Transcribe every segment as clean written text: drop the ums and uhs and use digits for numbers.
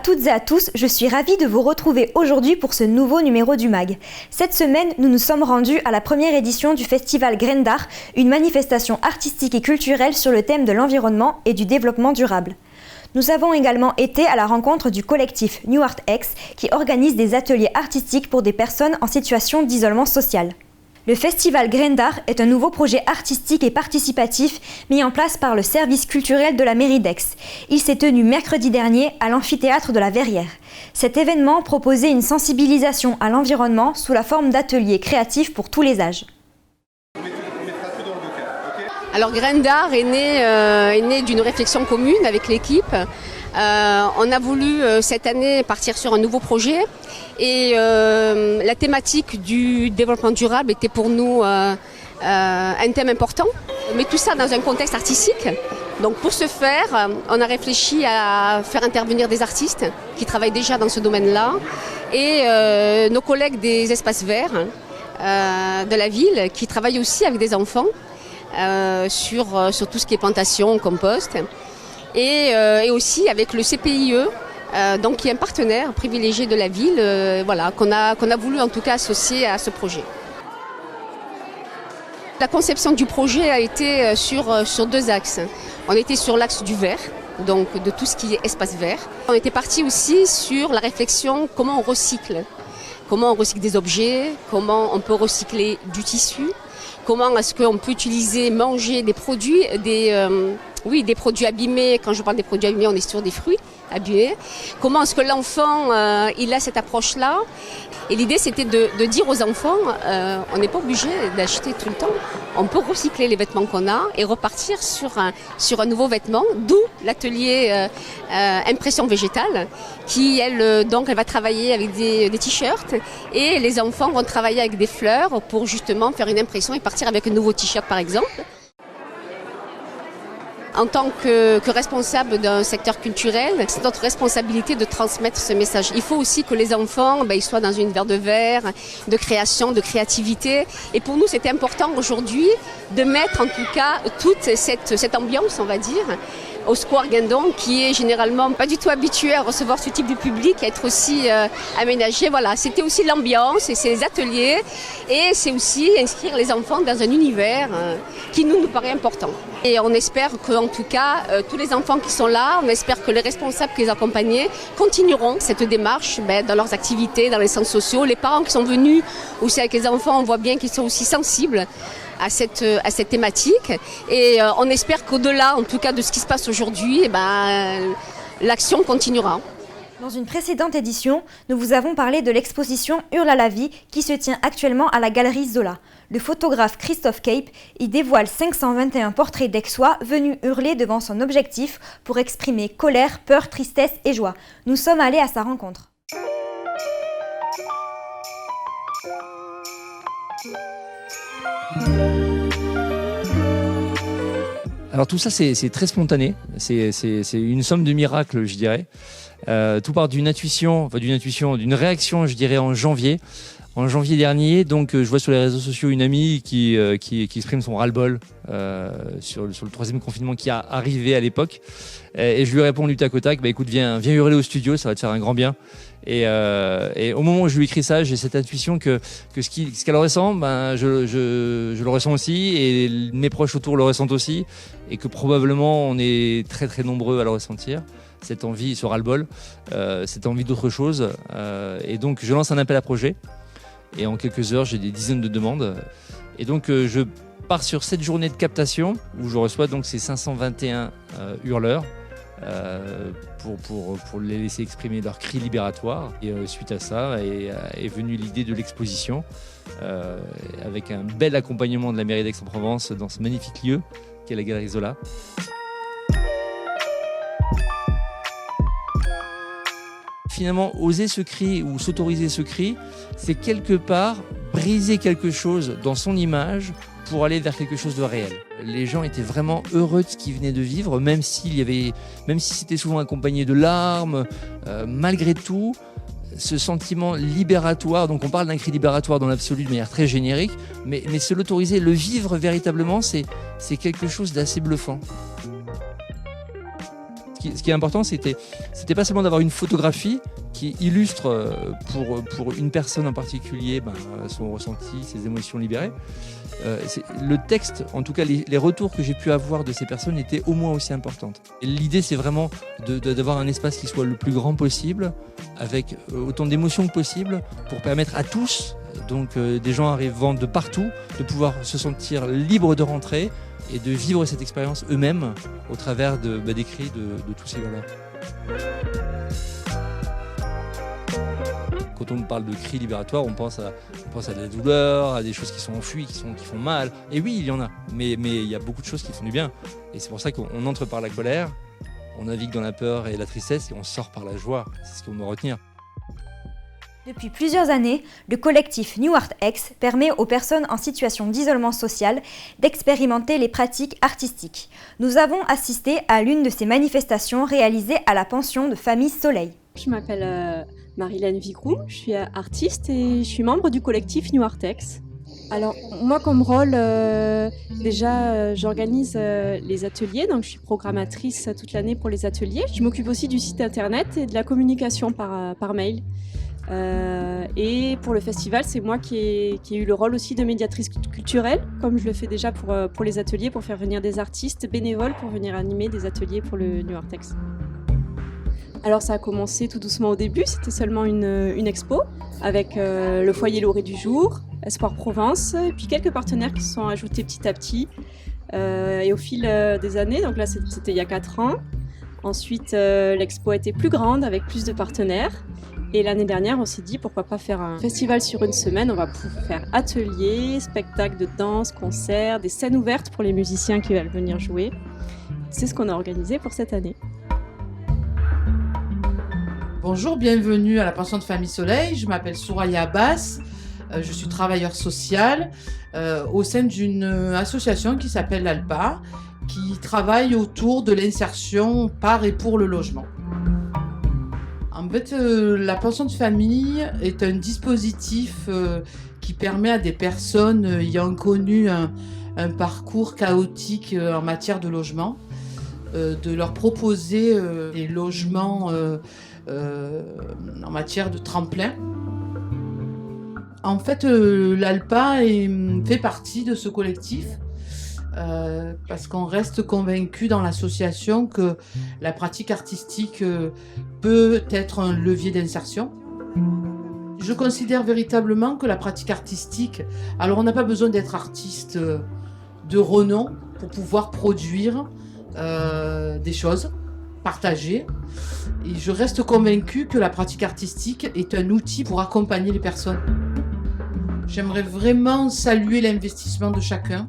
toutes et à tous, je suis ravie de vous retrouver aujourd'hui pour ce nouveau numéro du MAG. Cette semaine, nous nous sommes rendus à la première édition du festival Graines d'Art, une manifestation artistique et culturelle sur le thème de l'environnement et du développement durable. Nous avons également été à la rencontre du collectif New Art X qui organise des ateliers artistiques pour des personnes en situation d'isolement social. Le festival Graines d'Art est un nouveau projet artistique et participatif mis en place par le service culturel de la mairie d'Aix. Il s'est tenu mercredi dernier à l'amphithéâtre de la Verrière. Cet événement proposait une sensibilisation à l'environnement sous la forme d'ateliers créatifs pour tous les âges. Alors Graines d'Art est né d'une réflexion commune avec l'équipe. On a voulu cette année partir sur un nouveau projet et la thématique du développement durable était pour nous un thème important, mais tout ça dans un contexte artistique. Donc pour ce faire, on a réfléchi à faire intervenir des artistes qui travaillent déjà dans ce domaine-là et nos collègues des espaces verts de la ville qui travaillent aussi avec des enfants sur tout ce qui est plantation, compost. Et aussi avec le CPIE, donc qui est un partenaire privilégié de la ville, qu'on a voulu en tout cas associer à ce projet. La conception du projet a été sur deux axes. On était sur l'axe du vert, donc de tout ce qui est espace vert. On était parti aussi sur la réflexion comment on recycle des objets, comment on peut recycler du tissu, comment est-ce qu'on peut utiliser, manger des produits, des produits abîmés. Quand je parle des produits abîmés, on est sur des fruits abîmés. Comment est-ce que l'enfant il a cette approche-là? Et l'idée, c'était de dire aux enfants, on n'est pas obligé d'acheter tout le temps. On peut recycler les vêtements qu'on a et repartir sur un nouveau vêtement, d'où l'atelier impression végétale, qui elle va travailler avec des t-shirts et les enfants vont travailler avec des fleurs pour justement faire une impression et partir avec un nouveau t-shirt par exemple. En tant que responsable d'un secteur culturel, c'est notre responsabilité de transmettre ce message. Il faut aussi que les enfants ils soient dans un univers de verre, de création, de créativité. Et pour nous, c'était important aujourd'hui de mettre en tout cas toute cette ambiance, on va dire, au Square Guindon, qui est généralement pas du tout habitué à recevoir ce type de public, à être aussi aménagé. Voilà, c'était aussi l'ambiance et ces ateliers. Et c'est aussi inscrire les enfants dans un univers qui nous paraît important. Et on espère qu'en tout cas, tous les enfants qui sont là, on espère que les responsables qui les accompagnent continueront cette démarche dans leurs activités, dans les centres sociaux. Les parents qui sont venus aussi avec les enfants, on voit bien qu'ils sont aussi sensibles à cette thématique. Et on espère qu'au-delà, en tout cas, de ce qui se passe aujourd'hui, l'action continuera. Dans une précédente édition, nous vous avons parlé de l'exposition Hurle à la vie qui se tient actuellement à la galerie Zola. Le photographe Christophe Cape y dévoile 521 portraits d'Aixois venus hurler devant son objectif pour exprimer colère, peur, tristesse et joie. Nous sommes allés à sa rencontre. Alors tout ça c'est très spontané, c'est une somme de miracles je dirais. Tout part d'une réaction je dirais en janvier dernier. Donc je vois sur les réseaux sociaux une amie qui exprime son ras-le-bol sur le troisième confinement qui a arrivé à l'époque. Et je lui réponds du tac au tac, écoute viens hurler au studio, ça va te faire un grand bien. Et au moment où je lui écris ça, j'ai cette intuition que ce qu'elle ressent, je le ressens aussi, et mes proches autour le ressentent aussi, et que probablement on est très très nombreux à le ressentir, cette envie, ce ras-le-bol, cette envie d'autre chose. Et donc je lance un appel à projet, et en quelques heures j'ai des dizaines de demandes. Et donc je pars sur cette journée de captation où je reçois donc ces 521 hurleurs. Pour les laisser exprimer leurs cris libératoires. Et suite à ça est venue l'idée de l'exposition avec un bel accompagnement de la mairie d'Aix-en-Provence dans ce magnifique lieu qu'est la galerie Zola. Finalement, oser ce cri ou s'autoriser ce cri, c'est quelque part briser quelque chose dans son image pour aller vers quelque chose de réel. Les gens étaient vraiment heureux de ce qu'ils venaient de vivre, même si c'était souvent accompagné de larmes, malgré tout, ce sentiment libératoire, donc on parle d'un cri libératoire dans l'absolu de manière très générique, mais se l'autoriser, le vivre véritablement, c'est quelque chose d'assez bluffant. Ce qui est important, c'était pas seulement d'avoir une photographie qui illustre pour une personne en particulier son ressenti, ses émotions libérées. Le texte, en tout cas les retours que j'ai pu avoir de ces personnes étaient au moins aussi importantes. L'idée, c'est vraiment d'avoir un espace qui soit le plus grand possible, avec autant d'émotions que possible, pour permettre à tous, donc des gens arrivant de partout, de pouvoir se sentir libres de rentrer et de vivre cette expérience eux-mêmes au travers des cris de tous ces gars-là. Quand on parle de cris libératoires, on pense à de la douleur, à des choses qui sont enfuies, qui font mal. Et oui, il y en a, mais il y a beaucoup de choses qui font du bien. Et c'est pour ça qu'on entre par la colère, on navigue dans la peur et la tristesse et on sort par la joie. C'est ce qu'on doit retenir. Depuis plusieurs années, le collectif New Art X permet aux personnes en situation d'isolement social d'expérimenter les pratiques artistiques. Nous avons assisté à l'une de ces manifestations réalisées à la pension de Famille Soleil. Je m'appelle Marilène Vigroux, je suis artiste et je suis membre du collectif New Art X. Alors moi comme rôle, déjà j'organise les ateliers, donc je suis programmatrice toute l'année pour les ateliers. Je m'occupe aussi du site internet et de la communication par mail. Et pour le festival, c'est moi qui ai eu le rôle aussi de médiatrice culturelle, comme je le fais déjà pour les ateliers, pour faire venir des artistes bénévoles pour venir animer des ateliers pour le New Art X. Alors ça a commencé tout doucement au début, c'était seulement une expo avec le foyer Lauré du jour, Espoir Provence, et puis quelques partenaires qui se sont ajoutés petit à petit. Et au fil des années, donc là c'était il y a 4 ans, ensuite l'expo a été plus grande avec plus de partenaires. Et l'année dernière, on s'est dit pourquoi pas faire un festival sur une semaine. On va pouvoir faire ateliers, spectacles de danse, concerts, des scènes ouvertes pour les musiciens qui veulent venir jouer. C'est ce qu'on a organisé pour cette année. Bonjour, bienvenue à la pension de Famille Soleil. Je m'appelle Souraya Abbas. Je suis travailleur social au sein d'une association qui s'appelle l'ALPA, qui travaille autour de l'insertion par et pour le logement. En fait, la pension de famille est un dispositif qui permet à des personnes ayant connu un parcours chaotique en matière de logement, de leur proposer des logements en matière de tremplin. En fait, l'ALPA fait partie de ce collectif parce qu'on reste convaincu dans l'association que la pratique artistique peut être un levier d'insertion. Je considère véritablement que la pratique artistique, alors on n'a pas besoin d'être artiste de renom pour pouvoir produire des choses, partager. Et je reste convaincue que la pratique artistique est un outil pour accompagner les personnes. J'aimerais vraiment saluer l'investissement de chacun,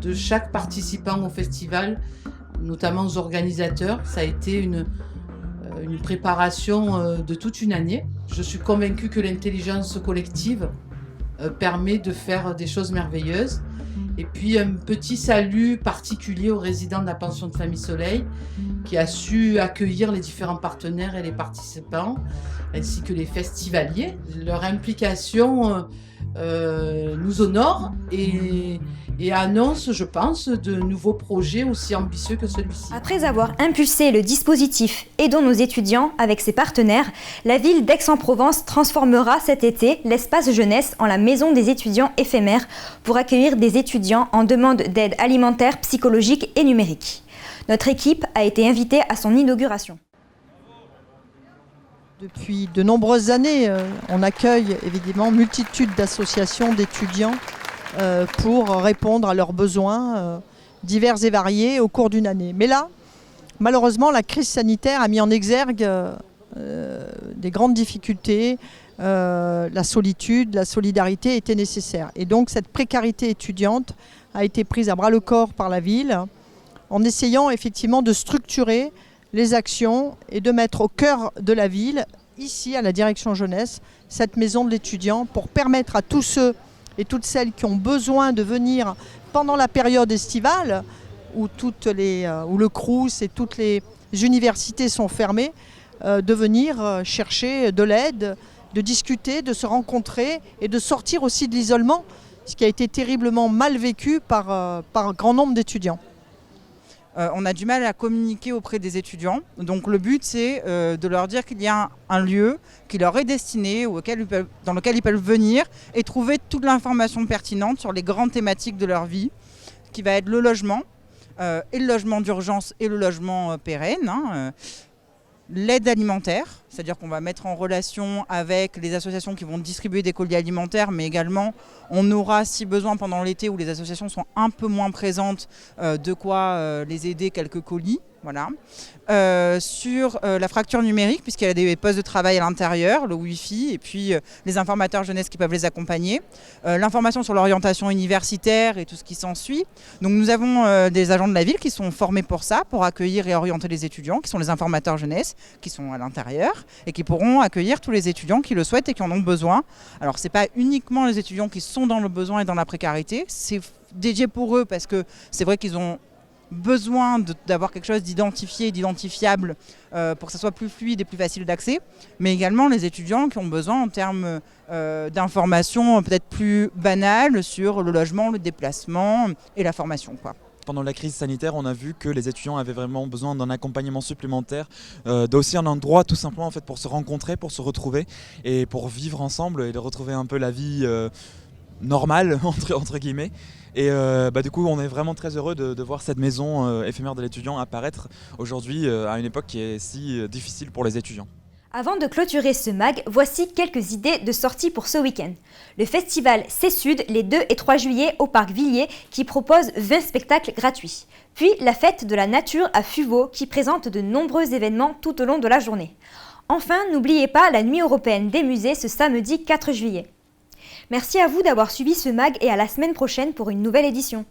de chaque participant au festival, notamment aux organisateurs. Ça a été une préparation de toute une année. Je suis convaincue que l'intelligence collective permet de faire des choses merveilleuses. Et puis un petit salut particulier aux résidents de la pension de Famille Soleil qui a su accueillir les différents partenaires et les participants, ainsi que les festivaliers. Leur implication nous honore et annonce, je pense, de nouveaux projets aussi ambitieux que celui-ci. Après avoir impulsé le dispositif Aidons nos étudiants avec ses partenaires, la ville d'Aix-en-Provence transformera cet été l'espace jeunesse en la maison des étudiants éphémères pour accueillir des étudiants en demande d'aide alimentaire, psychologique et numérique. Notre équipe a été invitée à son inauguration. Depuis de nombreuses années, on accueille évidemment multitude d'associations d'étudiants pour répondre à leurs besoins divers et variés au cours d'une année. Mais là, malheureusement, la crise sanitaire a mis en exergue des grandes difficultés, la solitude, la solidarité était nécessaire. Et donc cette précarité étudiante a été prise à bras-le-corps par la ville en essayant effectivement de structurer les actions et de mettre au cœur de la ville, ici à la direction jeunesse, cette maison de l'étudiant pour permettre à tous ceux et toutes celles qui ont besoin de venir pendant la période estivale où le Crous et toutes les universités sont fermées, de venir chercher de l'aide, de discuter, de se rencontrer et de sortir aussi de l'isolement, ce qui a été terriblement mal vécu par un grand nombre d'étudiants. on a du mal à communiquer auprès des étudiants. Donc le but, c'est de leur dire qu'il y a un lieu qui leur est destiné, dans lequel ils peuvent venir et trouver toute l'information pertinente sur les grandes thématiques de leur vie, qui va être le logement, et le logement d'urgence et le logement pérenne. L'aide alimentaire, c'est-à-dire qu'on va mettre en relation avec les associations qui vont distribuer des colis alimentaires, mais également on aura, si besoin, pendant l'été où les associations sont un peu moins présentes, de quoi les aider quelques colis. Voilà. Sur la fracture numérique, puisqu'il y a des postes de travail à l'intérieur, le Wi-Fi, et puis les informateurs jeunesse qui peuvent les accompagner. L'information sur l'orientation universitaire et tout ce qui s'ensuit. Donc nous avons des agents de la ville qui sont formés pour ça, pour accueillir et orienter les étudiants, qui sont les informateurs jeunesse, qui sont à l'intérieur, et qui pourront accueillir tous les étudiants qui le souhaitent et qui en ont besoin. Alors c'est pas uniquement les étudiants qui sont dans le besoin et dans la précarité, c'est dédié pour eux parce que c'est vrai qu'ils ont besoin d'avoir quelque chose d'identifié et d'identifiable pour que ça soit plus fluide et plus facile d'accès, mais également les étudiants qui ont besoin en termes d'informations peut-être plus banales sur le logement, le déplacement et la formation, quoi. Pendant la crise sanitaire, on a vu que les étudiants avaient vraiment besoin d'un accompagnement supplémentaire, d'aussi un endroit tout simplement en fait, pour se rencontrer, pour se retrouver et pour vivre ensemble et de retrouver un peu la vie normale, entre guillemets. Et du coup, on est vraiment très heureux de voir cette maison éphémère de l'étudiant apparaître aujourd'hui à une époque qui est si difficile pour les étudiants. Avant de clôturer ce mag, voici quelques idées de sortie pour ce week-end. Le festival C'est-Sud les 2 et 3 juillet au Parc Villiers qui propose 20 spectacles gratuits. Puis la fête de la nature à Fuveau qui présente de nombreux événements tout au long de la journée. Enfin, n'oubliez pas la Nuit européenne des musées ce samedi 4 juillet. Merci à vous d'avoir suivi ce mag et à la semaine prochaine pour une nouvelle édition.